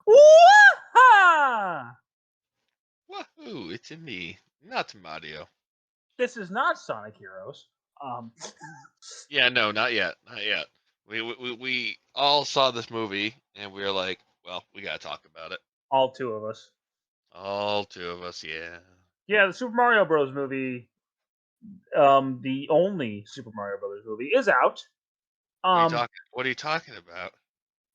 Woo-ha! Wahoo! It's in me, not Mario. This is not Sonic Heroes. Um, Yeah, no, not yet, not yet. We all saw this movie and we were like, well, we gotta talk about it. all two of us. All two of us, yeah. Yeah, the Super Mario Bros. Movie, the only Super Mario Brothers movie, is out. What are you Um, talking? What are you talking about?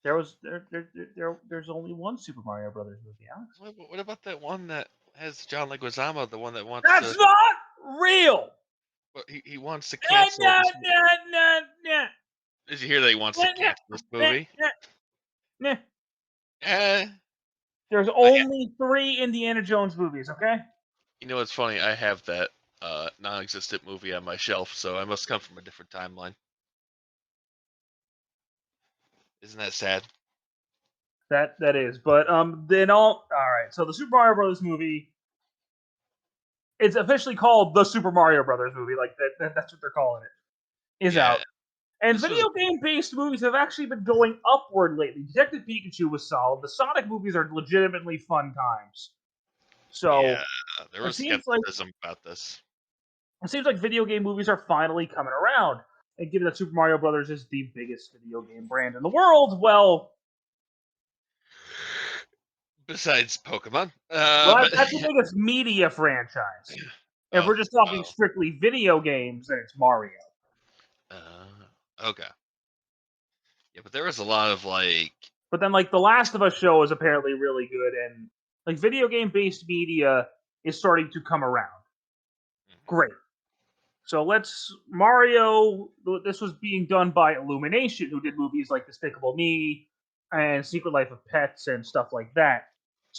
there's only one Super Mario Brothers movie, Alex. What about that one that has John Leguizamo? The one that wants That's to, not real. well, he wants to Nah, cancel nah, this. nah, nah, nah. Did you hear that he wants to Nah, nah, cancel this nah, movie? nah, nah. Eh, There's I, only three Indiana Jones movies, okay? you know what's funny? I have that non-existent movie on my shelf, so I must come from a different timeline. Isn't that sad? That is. But then all right. So the Super Mario Brothers movie, it's officially called the Super Mario Brothers movie. Like that's what they're calling it. Is Yeah, out. And this was. video game based movies have actually been going upward lately. Detective Pikachu was solid. The Sonic movies are legitimately fun times. Yeah, So there it was seems like skepticism about this. it seems like video game movies are finally coming around. And given that Super Mario Brothers is the biggest video game brand in the world, Besides Pokemon, but that's the biggest media franchise. If oh, we're just talking oh, strictly video games, then it's Mario. okay, yeah, but there was a lot of like, But then, like, The Last of Us show is apparently really good, and like video game based media is starting to come around. mhm, Great. So let's Mario. This was being done by Illumination, who did movies like Despicable Me and Secret Life of Pets and stuff like that.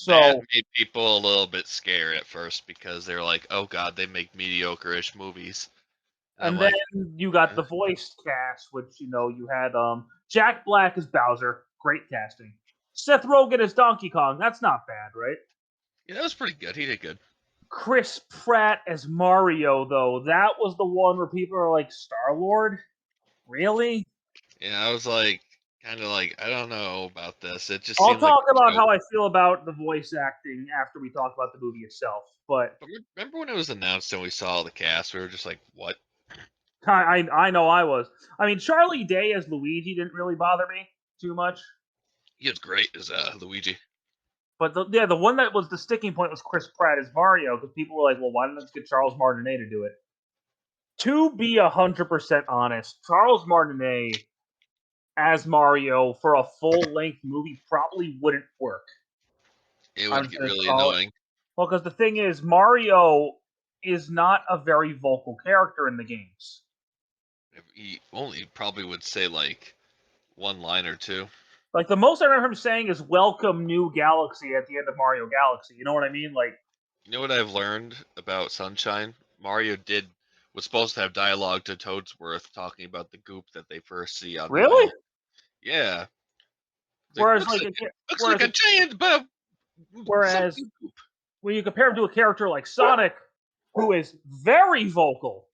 that So, made people a little bit scared at first because they're like, oh god, they make mediocre-ish movies, and I'm and then like, you got eh, the voice cast, which you had Jack Black as Bowser, great casting. Seth Rogen as Donkey Kong, that's not bad, right? yeah, that was pretty good. He did good. Chris Pratt as Mario, though, that was the one where people are like, Star Lord? Really? Yeah, I was like, kind of like, I don't know about this. It just I'll seemed like talk a about joke. how I feel about the voice acting after we talk about the movie itself. But But remember when it was announced and we saw the cast? We were just like, what? I know I was. I mean, Charlie Day as Luigi didn't really bother me too much. He was great as Luigi. But the one that was the sticking point was Chris Pratt as Mario because people were like, well, why didn't they get Charles Martinet to do it? To be 100% honest, Charles Martinet as Mario for a full length movie probably wouldn't work. It I'm would just get gonna really call it. annoying. Well, because the thing is, Mario is not a very vocal character in the games. He only probably would say like one line or two. Like the most I remember him saying is "Welcome, New Galaxy" at the end of Mario Galaxy. You know what I mean? Like, You know what I've learned about Sunshine? Mario did was supposed to have dialogue to Toadsworth talking about the goop that they first see on the really? wall. Yeah, it's like Whereas like looks like whereas a giant whereas something goop. when you compare him to a character like Sonic, who is very vocal,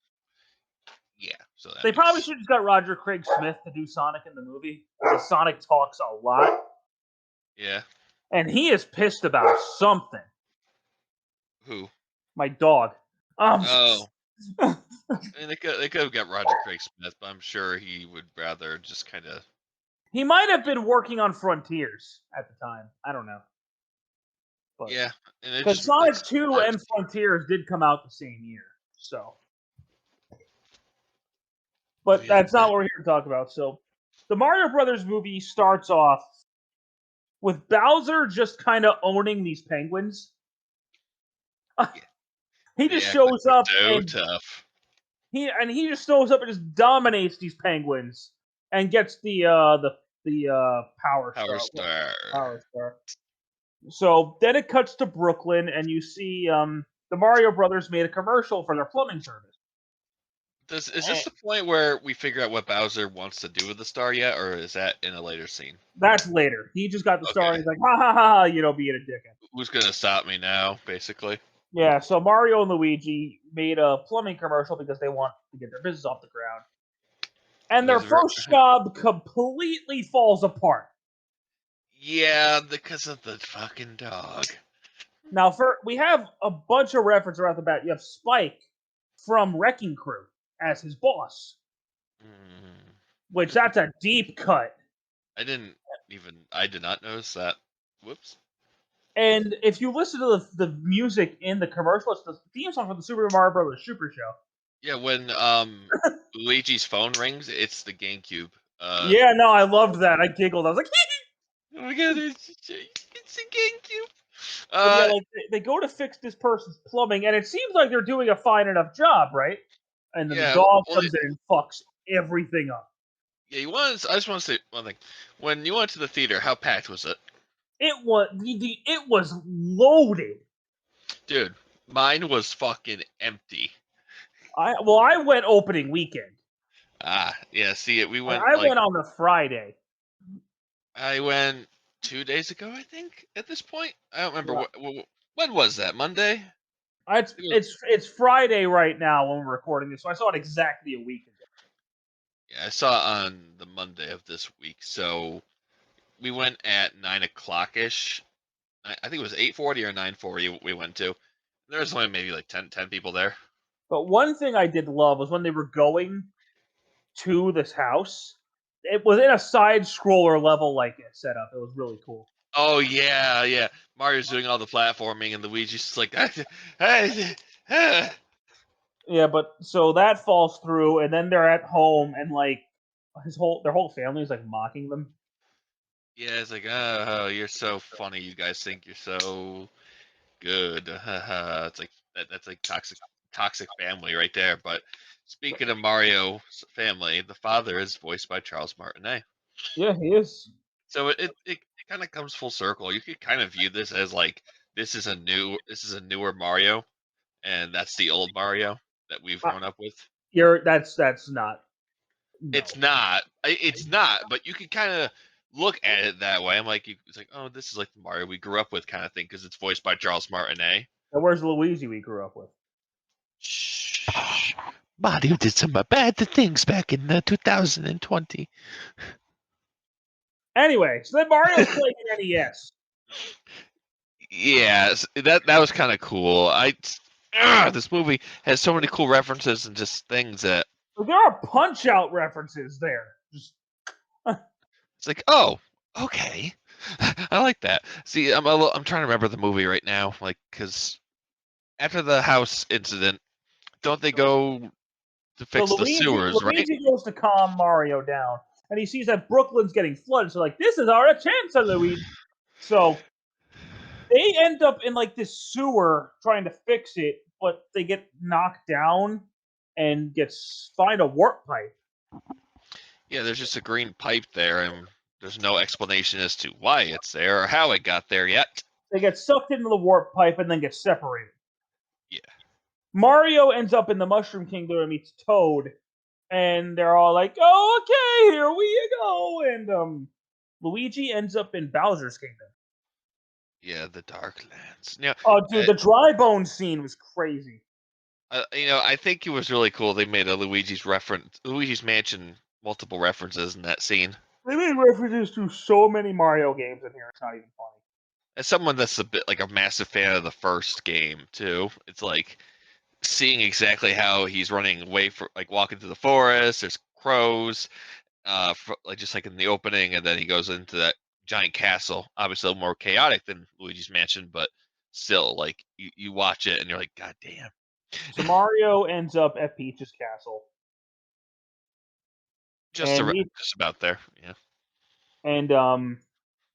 Yeah, so that they probably makes should have just got Roger Craig Smith to do Sonic in the movie because Sonic talks a lot, yeah. and he is pissed about something. Who? My dog. Um, Oh, I mean they could have got Roger Craig Smith, but I'm sure he would rather just kind of. he might have been working on Frontiers at the time. I don't know, but Yeah, and it because just Sonic it's Two worse. and Frontiers did come out the same year, so. Oh But yeah, that's not what we're here to talk about. So, the Mario Brothers movie starts off with Bowser just kind of owning these penguins. yeah. He They just act like shows up they're so and tough. he just shows up and just dominates these penguins and gets the power Power star. Star. Power star. So then it cuts to Brooklyn, and you see the Mario Brothers made a commercial for their plumbing service. Is this And the point where we figure out what Bowser wants to do with the star yet, or is that in a later scene? that's later. He just got the star, and Okay, he's like, ha ha ha, ha, being a dickhead. who's gonna stop me now? Basically, Yeah, so Mario and Luigi made a plumbing commercial because they want to get their business off the ground. And it their was very. first job completely falls apart. Yeah, because of the fucking dog. Now, we have a bunch of references right off the bat. You have Spike from Wrecking Crew as his boss, Mm. which that's a deep cut. I did not notice that. Whoops. And if you listen to the music in the commercial, it's the theme song for the Super Mario Brothers Super Show. Yeah, when Luigi's phone rings, it's the GameCube. Yeah, no, I loved that. I giggled. I was like, oh my god, it's the GameCube. but yeah, like they go to fix this person's plumbing, and it seems like they're doing a fine enough job, right? And then the Yeah, dog well, comes in and fucks everything up. yeah. I just want to say one thing. When you went to the theater, how packed was it? It was it was loaded. Dude, mine was fucking empty. I went opening weekend. Ah, yeah. See it. We went I like went on the Friday. I went 2 days ago. I think at this point, I don't remember Yeah. when was that. Monday. It's Friday right now when we're recording this, so I saw it exactly a week ago. Yeah, I saw it on the Monday of this week. So we went at 9 o'clock ish. I think it was 8:40 or 9:40. We went to. There was only maybe like 10 people there. But one thing I did love was when they were going to this house. It was in a side scroller level like setup. It was really cool. Oh yeah, yeah. Mario's doing all the platforming, and Luigi's just like, hey, Yeah, but so that falls through, and then they're at home, and like their whole family is like mocking them. yeah. It's like, oh, you're so funny. You guys think you're so good. It's like that's like toxic family right there. But speaking of Mario's family, the father is voiced by Charles Martinet. Yeah, he is. So it kind of comes full circle. You could kind of view this as like this is a newer Mario, and that's the old Mario that we've grown up with. That's not. No. It's not, but you can kind of look at it that way. It's like, oh, this is like the Mario we grew up with kind of thing because it's voiced by Charles Martinet. And where's Luigi we grew up with? Shh. Mario did some bad things back in 2020. Anyway, so then Mario's playing an NES. Yeah, that was kind of cool. This movie has so many cool references and just things that So there are Punch Out references there. Just it's like, oh, okay, I like that. See, I'm trying to remember the movie right now, like because after the house incident, don't they go to so fix the sewers, right? Luigi goes to calm Mario down, and he sees that Brooklyn's getting flooded. So like, this is our chance, Luigi. So they end up in like this sewer trying to fix it, but they get knocked down and find a warp pipe. Yeah, there's just a green pipe there, and there's no explanation as to why it's there or how it got there yet. They get sucked into the warp pipe and then get separated. Yeah. Mario ends up in the Mushroom Kingdom and meets Toad, and they're all like, "Oh, okay, here we go." And Luigi ends up in Bowser's Kingdom. Yeah, the Darklands. Yeah. Oh, dude, the dry bone scene was crazy. I think it was really cool. They made a Luigi's Mansion, multiple references in that scene. They made references to so many Mario games in here. It's not even funny. As someone that's a bit like a massive fan of the first game too, it's like seeing exactly how he's running away from, like walking through the forest. There's crows, like just like in the opening, and then he goes into that giant castle. Obviously, a little more chaotic than Luigi's Mansion, but still, like you watch it and you're like, God damn. So Mario ends up at Peach's castle. Just about there, yeah. And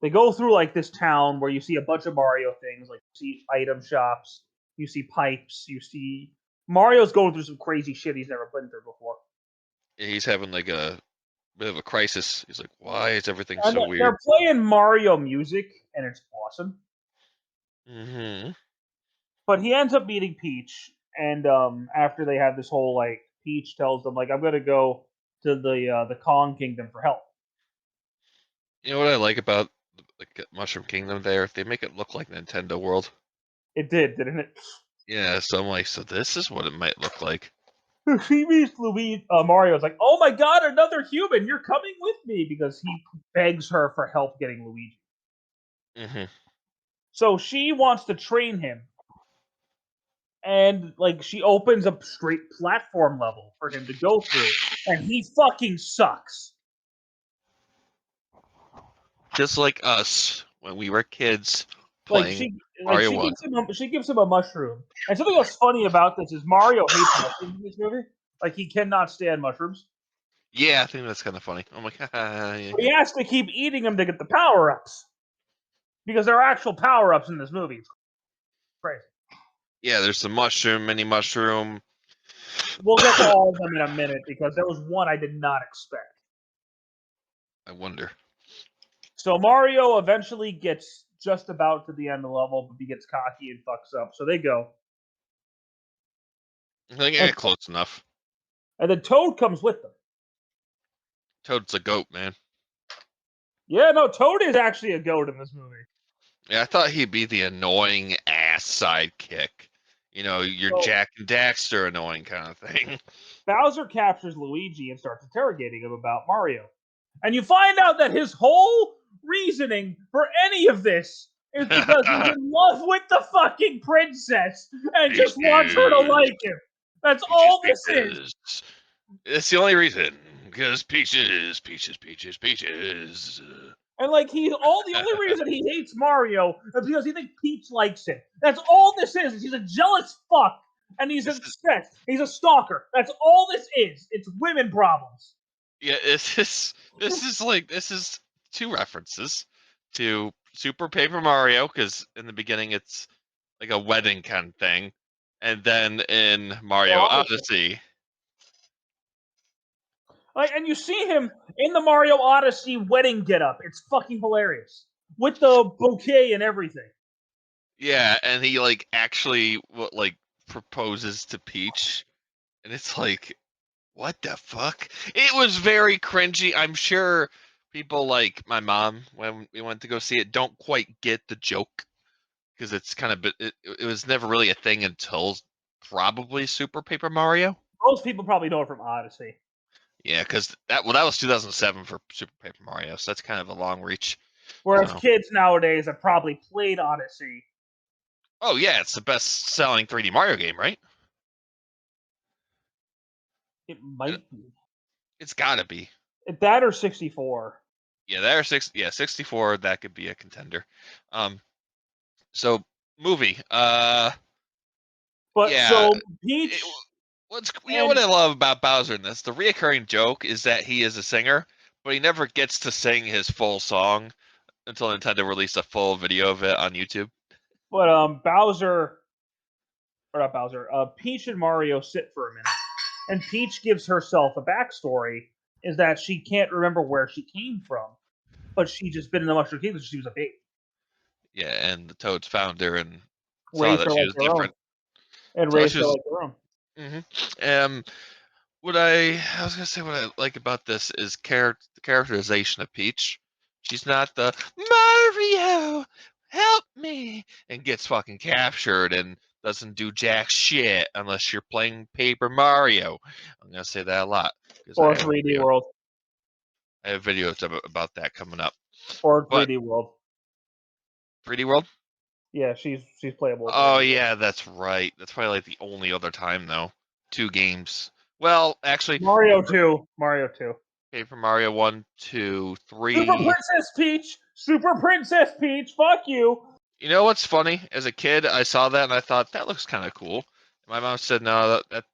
they go through like this town where you see a bunch of Mario things, like you see item shops, you see pipes, you see Mario's going through some crazy shit he's never been through before. He's having like a bit of a crisis. He's like, why is everything And so weird? they're playing Mario music, and it's awesome. Mm-hmm. But he ends up meeting Peach, and after they have this whole like, Peach tells them like, "I'm gonna go to the Kong Kingdom for help." You know what I like about like Mushroom Kingdom? There, they make it look like Nintendo World. It did, didn't it? Yeah, so I'm like, so this is what it might look like. She meets Mario's like, "Oh my god, another human! You're coming with me," because he begs her for help getting Luigi. Hmm. So she wants to train him, and like she opens a straight platform level for him to go through, and he fucking sucks. Just like us when we were kids Like playing Mario One. she gives him a mushroom. And something that's funny about this is Mario hates mushrooms in this movie. Like he cannot stand mushrooms. Yeah, I think that's kind of funny. I'm like, yeah, But he has to keep eating them to get the power ups. Because there are actual power ups in this movie. It's crazy. yeah. There's some mushroom, mini mushroom. We'll get to all of them in a minute because there was one I did not expect. I wonder. So Mario eventually gets just about to the end of the level, but he gets cocky and fucks up. So they go. I think I And, get close enough. and then Toad comes with them. Toad's a goat, man. Yeah, no, Toad is actually a goat in this movie. Yeah, I thought he'd be the annoying ass sidekick. You know, your So Jack and Daxter annoying kind of thing. Bowser captures Luigi and starts interrogating him about Mario. And you find out that his whole reasoning for any of this is because he's in love with the fucking princess and just wants her to Peaches, like him. That's peaches, all this is. peaches. That's the only reason. Because peaches, peaches, peaches, peaches. And like the only reason he hates Mario is because he thinks Peach likes him. That's all this is. He's a jealous fuck. And he's This is, obsessed. He's a stalker. That's all this is. It's women problems. yeah, this is two references to Super Paper Mario, because in the beginning it's like a wedding kind of thing, and then in Mario Odyssey. Like, and you see him in the Mario Odyssey wedding getup. It's fucking hilarious with the bouquet and everything. Yeah, and he like actually like proposes to Peach, and it's like, what the fuck? It was very cringy. I'm sure people like my mom, when we went to go see it, don't quite get the joke, because it's kind of it was never really a thing until probably Super Paper Mario. Most people probably know it from Odyssey. Yeah, because that was 2007 for Super Paper Mario, so that's kind of a long reach. Whereas So, kids nowadays have probably played Odyssey. oh yeah, it's the best-selling 3D Mario game, right? It And might be it's got to be. that or 64. Yeah, there are 64. That could be a contender. Um, so movie. But Yeah. so It, Peach you know what and I love about Bowser in this? The reoccurring joke is that he is a singer, but he never gets to sing his full song until Nintendo released a full video of it on YouTube. Bowser or not Bowser. Peach and Mario sit for a minute, and Peach gives herself a backstory. Is that she can't remember where she came from, but she just been in the Mushroom Kingdom since she was a baby. Yeah, and the Toads found her and saw Raised that her she like was their own, different. and So raised she her was. like their own. What I was gonna say, what I like about this is the characterization of Peach. She's not the Mario, help me, and gets fucking captured and doesn't do jack shit unless you're playing Paper Mario. I'm gonna say that a lot because Or 3D World, I have videos about that coming up. or But 3D World. 3D World? Yeah, she's playable. In 3D Oh World. yeah, that's right. That's probably like the only other time though. Two games. Well, actually, Mario 2, Mario 2. Paper Mario 1, 2, Super 3. Princess Peach, Super Princess Peach. Fuck you. You know what's funny? As a kid, I saw that and I thought that looks kind of cool. My mom said, "No, that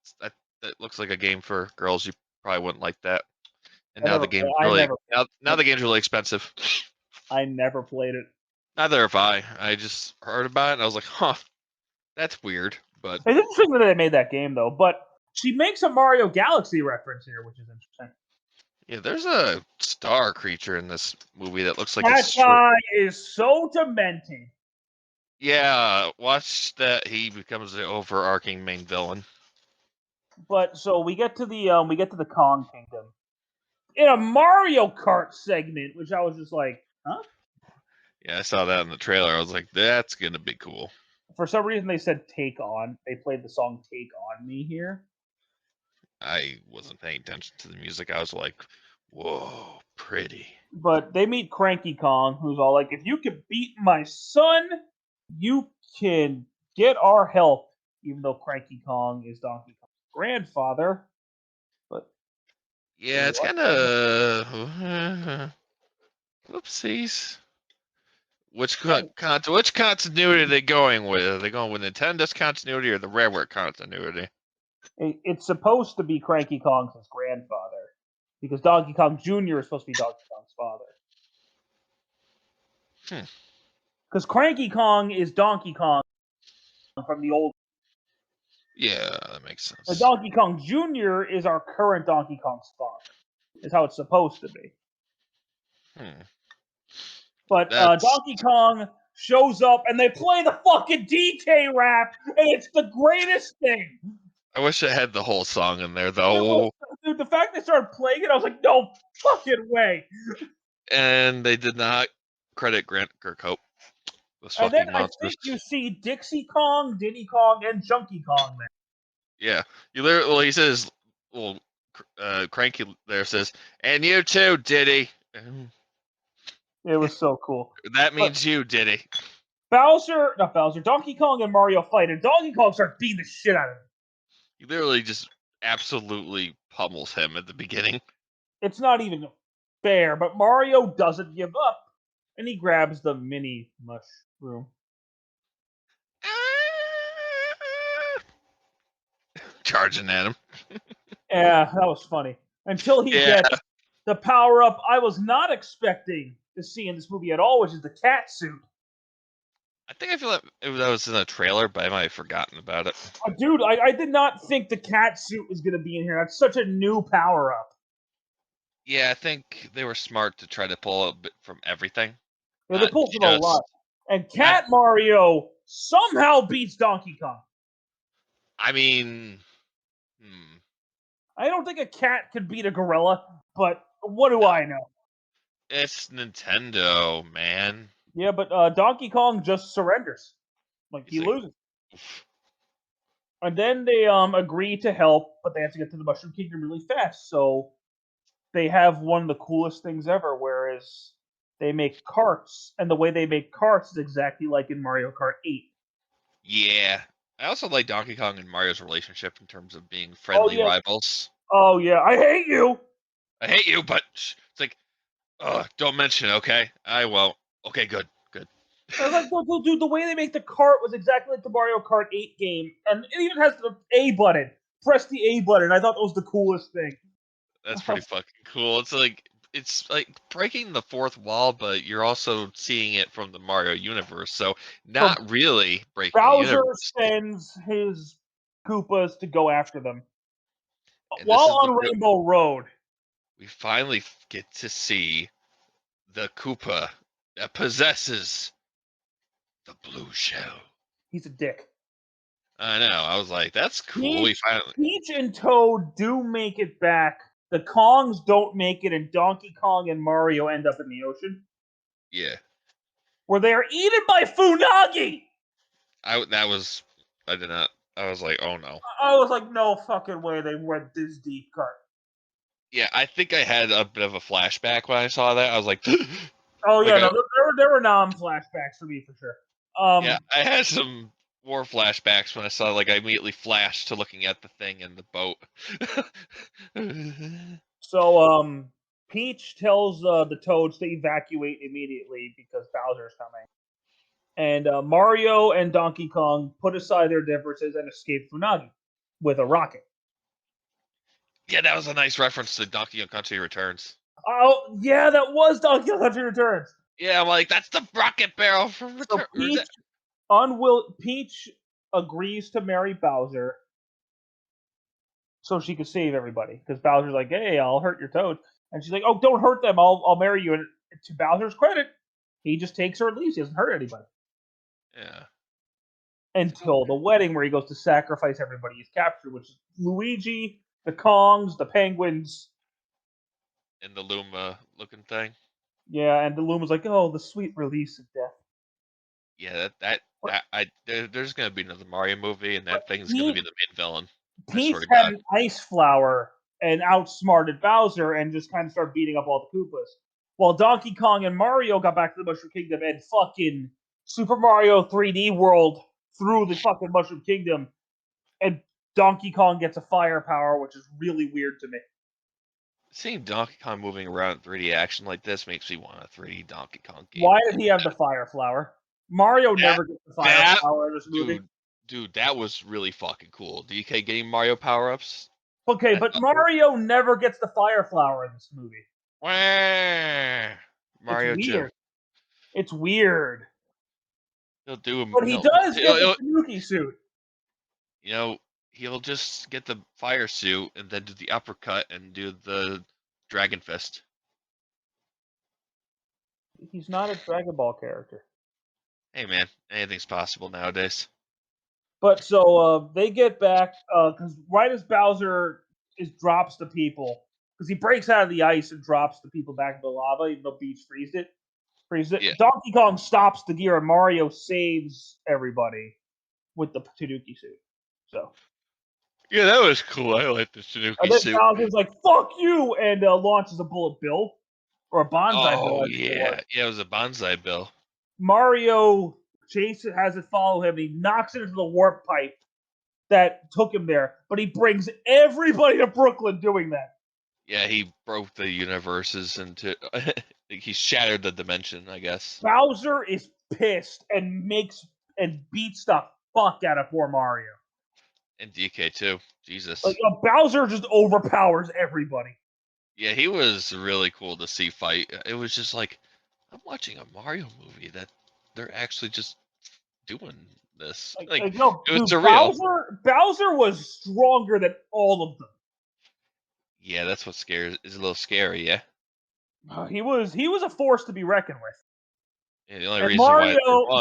looks like a game for girls. You probably wouldn't like that." And I now the never, game's I really never, now the game's really expensive. I never played it. Neither have I. I just heard about it and I was like, "Huh, that's weird." But It's interesting that they made that game though. But she makes a Mario Galaxy reference here, which is interesting. yeah, there's a star creature in this movie that looks like a That guy is so demented. Yeah, watch that. He becomes the overarching main villain. But so we get to the Kong Kingdom in a Mario Kart segment, which I was just like, huh? Yeah, I saw that in the trailer. I was like, that's gonna be cool. For some reason, they said "Take On." They played the song "Take On Me" here. I wasn't paying attention to the music. I was like, whoa, pretty. But they meet Cranky Kong, who's all like, "If you can beat my son, you can get our help." Even though Cranky Kong is Donkey Kong's grandfather, but Yeah, it's what? kind of whoopsies. Which which continuity are they going with? Are they going with Nintendo's continuity or the Rareware continuity? It's supposed to be Cranky Kong's grandfather because Donkey Kong Jr. is supposed to be Donkey Kong's father. Because Cranky Kong is Donkey Kong from the old. Yeah, that makes sense. The Donkey Kong Jr. is our current Donkey Kong's father. Is how it's supposed to be. But Donkey Kong shows up and they play the fucking DK rap, and it's the greatest thing. I wish I had the whole song in there though. Dude, the fact they started playing it, I was like, no fucking way. And they did not credit Grant Kirkhope. Those And fucking then monsters. I think you see Dixie Kong, Diddy Kong, and Junkie Kong there. Yeah, you literally. Well, he says, "Well, Cranky there says, and you too, Diddy." It was so cool. That means you, Diddy. Not Bowser, Donkey Kong and Mario fight, and Donkey Kong starts beating the shit out of him. He literally just absolutely pummels him at the beginning. It's not even fair, but Mario doesn't give up, and he grabs the mini mushroom. Charging at him. Yeah, that was funny. Until he gets the power-up I was not expecting to see in this movie at all, which is the cat suit. I feel like that was in the trailer, but I might have forgotten about it. Dude, I did not think the cat suit was going to be in here. That's such a new power-up. Yeah, I think they were smart to try to pull a bit from everything. Yeah, they pulled from a lot. And Cat Mario somehow beats Donkey Kong. I mean, I don't think a cat could beat a gorilla, but what do I know? It's Nintendo, man. Yeah, but Donkey Kong just surrenders. Like, he loses. And then they agree to help, but they have to get to the Mushroom Kingdom really fast. So they have one of the coolest things ever, whereas they make carts, and the way they make carts is exactly like in Mario Kart 8. Yeah. I also like Donkey Kong and Mario's relationship in terms of being friendly rivals. Oh, yeah. I hate you! I hate you, but it's like, don't mention it, okay? I won't. Okay, good. I was like, well, dude, the way they make the cart was exactly like the Mario Kart 8 game, and it even has the A button. Press the A button. I thought that was the coolest thing. That's pretty fucking cool. It's like breaking the fourth wall, but you're also seeing it from the Mario universe, so not really breaking the universe. Bowser sends his Koopas to go after them. While on Rainbow Road, we finally get to see the Koopa that possesses the blue shell. He's a dick. I know. I was like, that's cool. Peach and Toad do make it back. The Kongs don't make it, and Donkey Kong and Mario end up in the ocean. Yeah. Where they are eaten by Funagi! I was like, oh no. I was like, no fucking way they went this deep cut. Yeah, I think I had a bit of a flashback when I saw that. I was like, oh yeah, no, there were flashbacks for me for sure. Yeah, I had some more flashbacks when I saw, like, I immediately flashed to looking at the thing in the boat. So, Peach tells the Toads to evacuate immediately because Bowser's coming. And Mario and Donkey Kong put aside their differences and escape Funagi with a rocket. Yeah, that was a nice reference to Donkey Kong Country Returns. Oh, yeah, that was Donkey Kong Country Returns. Yeah, I'm like, that's the rocket barrel from Return. So Peach agrees to marry Bowser so she can save everybody. Because Bowser's like, hey, I'll hurt your Toad. And she's like, oh, don't hurt them. I'll marry you. And to Bowser's credit, he just takes her and leaves. He doesn't hurt anybody. Yeah. Until the wedding where he goes to sacrifice everybody he's captured, which is Luigi, the Kongs, the Penguins. And the Luma looking thing. Yeah, and the Luma's like, oh, the sweet release of death. Yeah, there's gonna be another Mario movie, and that thing's gonna be the main villain. Peach had an ice flower and outsmarted Bowser and just kind of started beating up all the Koopas. while Donkey Kong and Mario got back to the Mushroom Kingdom and fucking Super Mario 3D World through the fucking Mushroom Kingdom, and Donkey Kong gets a fire power, which is really weird to me. Seeing Donkey Kong moving around in 3D action like this makes me want a 3D Donkey Kong game. Why did he have the fire flower? Mario never gets the fire flower in this movie. Dude, that was really fucking cool. DK getting Mario power-ups? Okay, but Mario never gets the fire flower in this movie. Mario it's 2. weird. It's weird. He'll do him. But he does get the Tanuki suit. You know, he'll just get the fire suit and then do the uppercut and do the Dragon Fist. He's not a Dragon Ball character. Hey man, anything's possible nowadays. But so they get back because right as Bowser drops the people, because he breaks out of the ice and drops the people back into the lava, even though Beach freezed it. Yeah. Donkey Kong stops the gear and Mario saves everybody with the Tanuki suit. So yeah, that was cool. I like the Tanuki and then suit. Bowser's like, "Fuck you!" and launches a bullet bill or a bonsai bill. Oh yeah, it was a bonsai bill. Mario Jason has it follow him. And he knocks it into the warp pipe that took him there, but he brings everybody to Brooklyn doing that. Yeah, he broke the universes into. He shattered the dimension, I guess. Bowser is pissed and beats the fuck out of poor Mario. And DK too. Jesus. Like Bowser just overpowers everybody. Yeah, he was really cool to see fight. It was just like, I'm watching a Mario movie that they're actually just doing this. Like no, it was dude, surreal. Bowser was stronger than all of them. Yeah, that's what scares. Is a little scary. Yeah. He was a force to be reckoned with. Yeah, the only reason why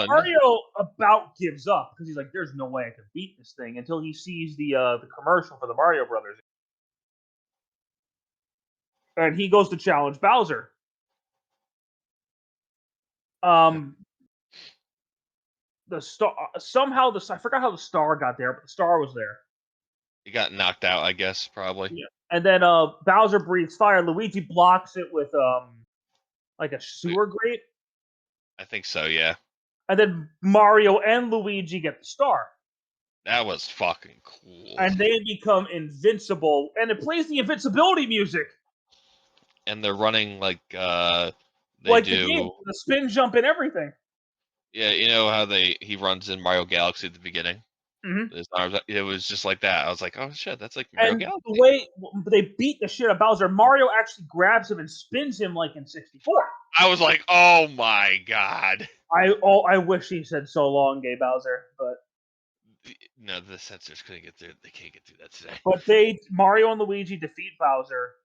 Mario about gives up because he's like, "There's no way I can beat this thing," until he sees the commercial for the Mario Brothers, and he goes to challenge Bowser. The star somehow I forgot how the star got there, but the star was there. He got knocked out, I guess, probably. Yeah. And then Bowser breathes fire. Luigi blocks it with like a sewer grate. I think so, yeah. And then Mario and Luigi get the star. That was fucking cool. And they become invincible, and it plays the invincibility music. And they're running like the game, the spin jump and everything. Yeah, you know how he runs in Mario Galaxy at the beginning. Mm-hmm. His arms, it was just like that. I was like, oh shit, that's like Mario Galaxy. The way they beat the shit out of Bowser, Mario actually grabs him and spins him like in 64. I was like, oh my god. I wish he said so long, gay Bowser, but no, the censors couldn't get through. They can't get through that today. But Mario and Luigi defeat Bowser.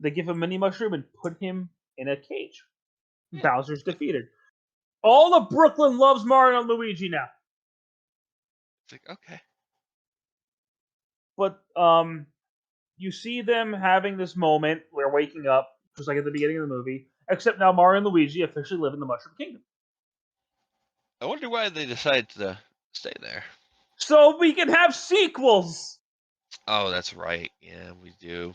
They give him Mini Mushroom and put him in a cage. Bowser's defeated. All of Brooklyn loves Mario and Luigi now. It's like, okay. But you see them having this moment where waking up, just like at the beginning of the movie, except now Mario and Luigi officially live in the Mushroom Kingdom. I wonder why they decided to stay there. So we can have sequels. Oh, that's right. Yeah, we do.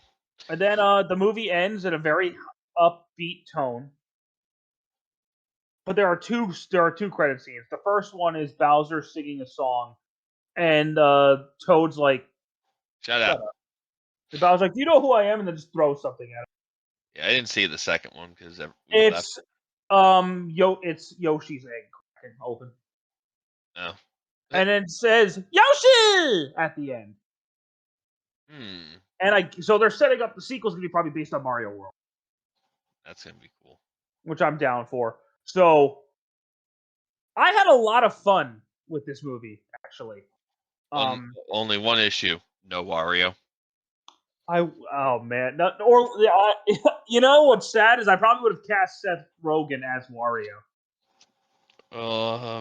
And then the movie ends in a very upbeat tone. But there are two credit scenes. The first one is Bowser singing a song, and Toad's like, "Shut up." And Bowser's like, "Do you know who I am?" And then just throws something at him. Yeah, I didn't see the second one because it's Yoshi's egg cracking open. Oh. And then it says Yoshi at the end. And so they're setting up the sequel's gonna be probably based on Mario World. That's gonna be cool. Which I'm down for. So I had a lot of fun with this movie, actually. Only one issue: no Wario. Oh man, you know what's sad is I probably would have cast Seth Rogen as Wario.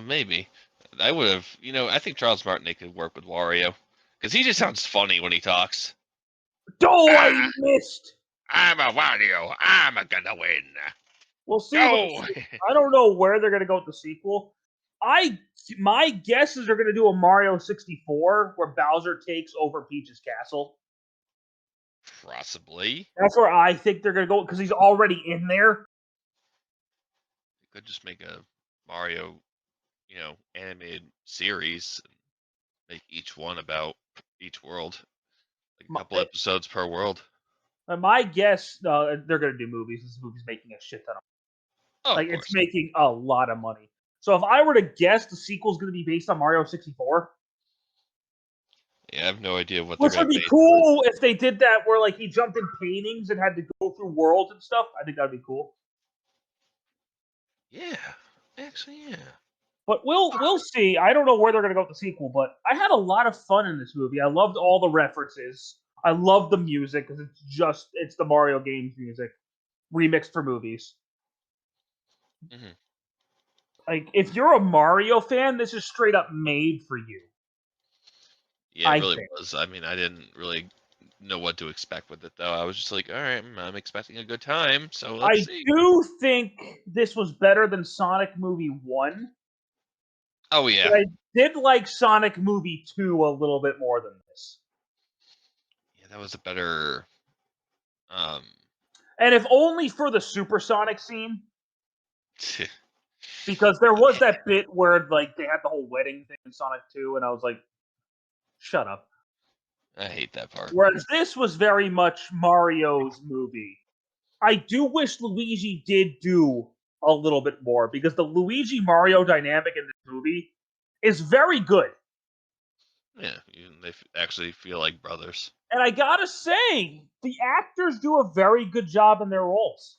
Maybe I would have. You know, I think Charles Martinet could work with Wario because he just sounds funny when he talks. I missed. I'm a Wario. I'm gonna win. We'll see. I don't know where they're gonna go with the sequel. My guess is they're gonna do a Mario 64 where Bowser takes over Peach's castle. Possibly. That's where I think they're gonna go because he's already in there. could just make a Mario, animated series and make each one about each world, like a My, couple episodes per world. my guess, they're gonna do movies. This movie's making a shit ton of Oh, of like it's course. making a lot of money. So if I were to guess, the sequel's gonna be based on Mario 64. Yeah, I have no idea what they're Which gonna would be base it on. cool if they did that, where like he jumped in paintings and had to go through worlds and stuff. I think that'd be cool. Yeah, actually, yeah. But we'll see. I don't know where they're gonna go with the sequel, but I had a lot of fun in this movie. I loved all the references. I love the music because it's the Mario games music remixed for movies. Mhm. Like if you're a Mario fan, this is straight up made for you. Yeah, it I really think. was. I mean, I didn't really know what to expect with it, though. I was just like, all right, I'm expecting a good time, so let's I see. do think this was better than Sonic Movie 1, Oh but yeah, I did like Sonic Movie 2 a little bit more than this. yeah, that was a better. Um, And if only for the supersonic scene, because there was that bit where like they had the whole wedding thing in Sonic 2, and I was like, shut up. I hate that part. Whereas this was very much Mario's movie. I do wish Luigi did do a little bit more because the Luigi Mario dynamic in this movie is very good. Yeah, they actually feel like brothers. And I gotta say, the actors do a very good job in their roles.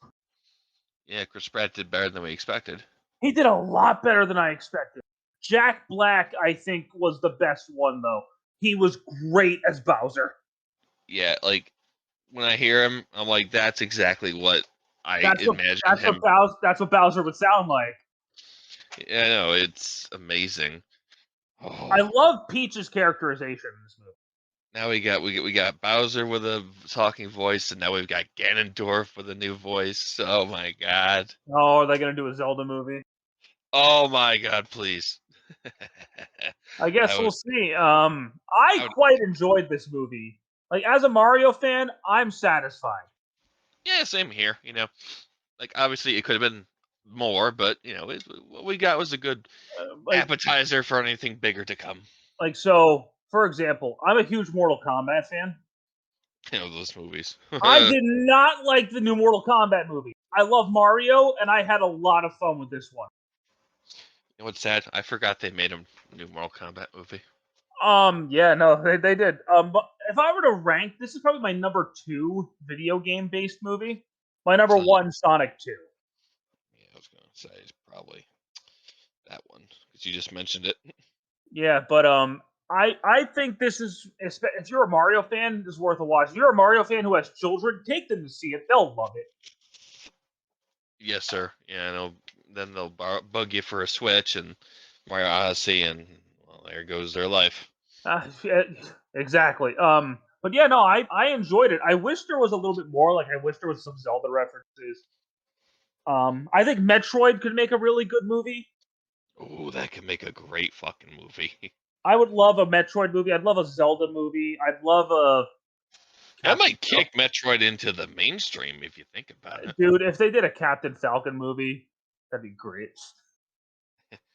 Yeah, Chris Pratt did better than we expected. He did a lot better than I expected. Jack Black, I think, was the best one, though. He was great as Bowser. Yeah, like when I hear him, I'm like, that's exactly what I That's what imagined him. That's what Bowser would sound like. Yeah, no, it's amazing. I Oh, love Peach's characterization in this movie. now we got Bowser with a talking voice, and now we've got Ganondorf with a new voice. Oh my god. Oh, are they gonna do a Zelda movie? Oh my god, please. I I guess we'll was see. I I would, quite enjoyed this movie. Like as a Mario fan, I'm satisfied. yeah, same here. Like obviously it could have been more, but what we got was a good Like appetizer for anything bigger to come. so. For example, I'm a huge Mortal Kombat fan. Those movies. I did not like the new Mortal Kombat movie. I love Mario, and I had a lot of fun with this one. What's sad? I forgot they made a new Mortal Kombat movie. Yeah, no, they did. But if I were to rank, this is probably my number 2 video game based movie. My number Sonic. 1, Sonic 2. Yeah, I was gonna say it's probably that one because you just mentioned it. Yeah, but I think this is if you're a Mario fan, this is worth a watch. If you're a Mario fan who has children, take them to see it. They'll love it. Yes, sir. Yeah, I know. Then they'll bug you for a Switch and Mario Odyssey, and well, there goes their life. Yeah, exactly. But yeah, no, I enjoyed it. I wish there was a little bit more. Like I wish there was some Zelda references. I think Metroid could make a really good movie. Oh, that could make a great fucking movie. I would love a Metroid movie. I'd love a Zelda movie. I'd love a That Captain might kick Metroid into the mainstream if you think about it. Dude, if they did a Captain Falcon movie, that'd be great.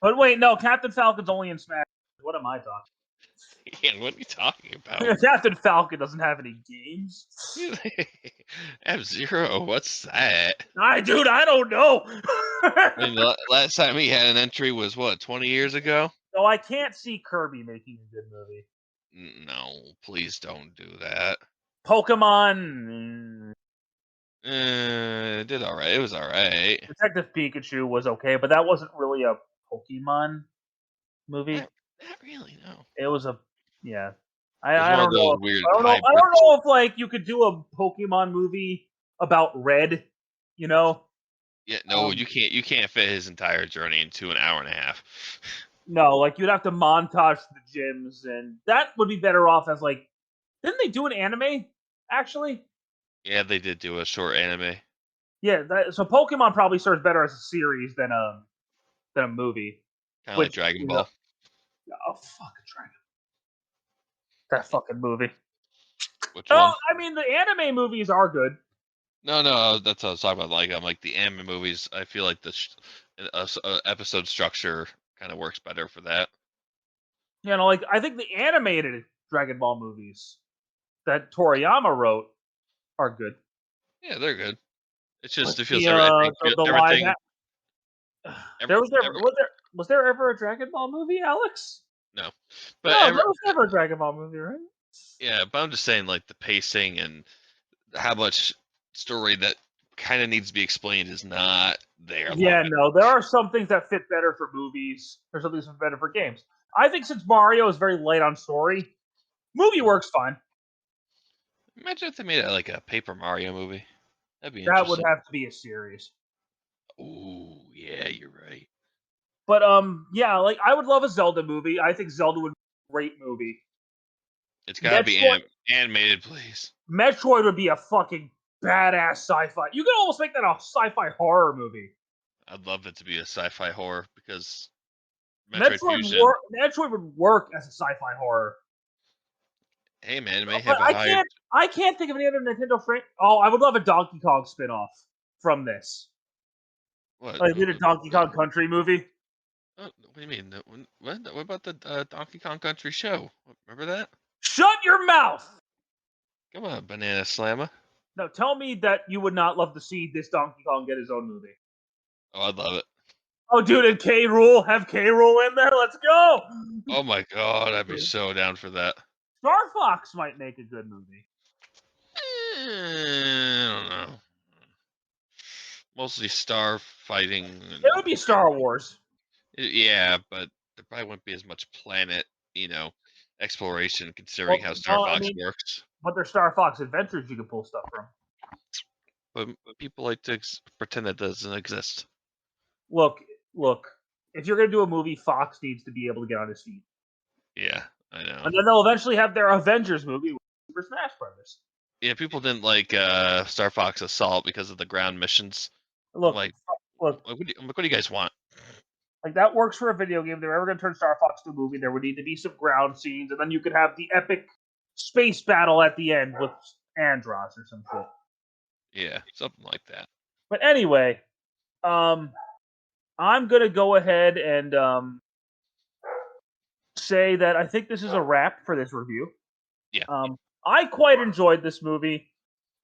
But wait, no, Captain Falcon's only in Smash. What am I talking? Ian, what are you talking about? Captain Falcon doesn't have any games. F-Zero, what's that? Dude, I don't know. I mean, the last time he had an entry was what, 20 years ago? So I can't see Kirby making a good movie. No, please don't do that. Pokemon. It did all right. It was all right. Detective Pikachu was okay, but that wasn't really a Pokemon movie. Not really. No. It was a yeah. It was I one of don't know. those weird I don't know. I hybrids. don't know if like you could do a Pokemon movie about Red. You know, Yeah, no, you can't. You can't fit his entire journey into an hour and a half. no, like you'd have to montage the gyms, and that would be better off as like. Didn't they do an anime actually? Yeah, they did do a short anime. Yeah, so Pokemon probably serves better as a series than a movie. Kind of like Which Dragon Ball. oh fucking Dragon, that fucking movie. Which Oh, one? I mean the anime movies are good. No, that's what I was talking about. Like, I'm like the anime movies. I feel like a episode structure kind of works better for that. You know, like I think the animated Dragon Ball movies that Toriyama wrote are good. Yeah, they're good. It's But just it feels the the live everything every, there every was there ever a Dragon Ball movie, Alex? no, No, but every there was never a Dragon Ball movie, right? yeah, but I'm just saying like the pacing and how much story that kind of needs to be explained is not there a lot. Yeah, no, there are some things that fit better for movies. There's some things that fit better for games. I think since Mario is very light on story, movie works fine. Imagine if they made it like a Paper Mario movie. That'd be That would interesting. have to be a series. Ooh, yeah, you're right. But yeah, like I would love a Zelda movie. I think Zelda would be a great movie. It's got to be Metroid, animated, please. Metroid would be a fucking badass sci-fi. You could almost make that a sci-fi horror movie. I'd love it to be a sci-fi horror because Metroid Metroid Fusion. Metroid would work as a sci-fi horror. Hey man, it may But have a high. I can't think of any other Nintendo franchise. Oh, I would love a Donkey Kong spin-off from this. What? Like did a Donkey Kong Country movie. What do you mean? What about the Donkey Kong Country show? Remember that? Shut your mouth! Come on, Banana Slammer. No, tell me that you would not love to see this Donkey Kong get his own movie. Oh, I'd love it. Oh, dude, and K. Rool, have K. Rool in there. Let's go. Oh my god, I'd be so down for that. Star Fox might make a good movie. I don't know. Mostly star fighting. It would be Star Wars. Yeah, but there probably wouldn't be as much planet, exploration considering how Star Fox works. But there's Star Fox Adventures you can pull stuff from. But people like to pretend that doesn't exist. Look. If you're gonna do a movie, Fox needs to be able to get on his feet. Yeah, I know. And then they'll eventually have their Avengers movie with Super Smash Brothers. Yeah, people didn't like Star Fox Assault because of the ground missions. Look, what do you guys want? Like that works for a video game. If they're ever going to turn Star Fox to a movie, there would need to be some ground scenes, and then you could have the epic space battle at the end with Andros or some shit. Yeah, something like that. But anyway, I'm gonna go ahead and say that I think this is a wrap for this review. Yeah. I quite enjoyed this movie,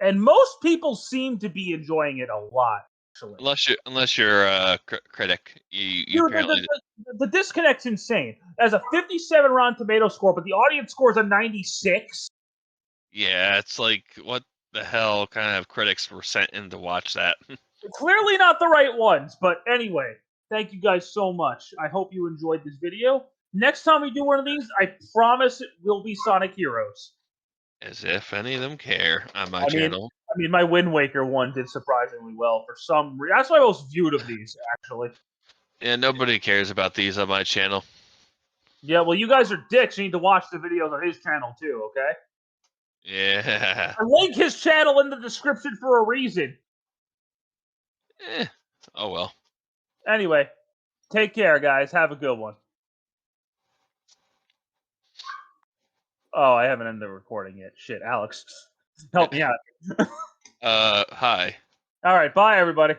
and most people seem to be enjoying it a lot. Actually. Unless you're a critic, you Dude, apparently the disconnect's insane. It has a 57 Rotten Tomato score, but the audience scores a 96. Yeah, it's like what the hell kind of critics were sent in to watch that? Clearly not the right ones, but anyway, thank you guys so much. I hope you enjoyed this video. Next time we do one of these, I promise it will be Sonic Heroes. As if any of them care on my channel. I mean, my Wind Waker one did surprisingly well for some reason. That's my most viewed of these, actually. Yeah, nobody cares about these on my channel. Yeah, well, you guys are dicks. You need to watch the videos on his channel, too, okay? Yeah. I link his channel in the description for a reason. Oh, well. Anyway, take care, guys. Have a good one. Oh, I haven't ended the recording yet. Shit, Alex. Help me out. Hi. All right, bye, everybody.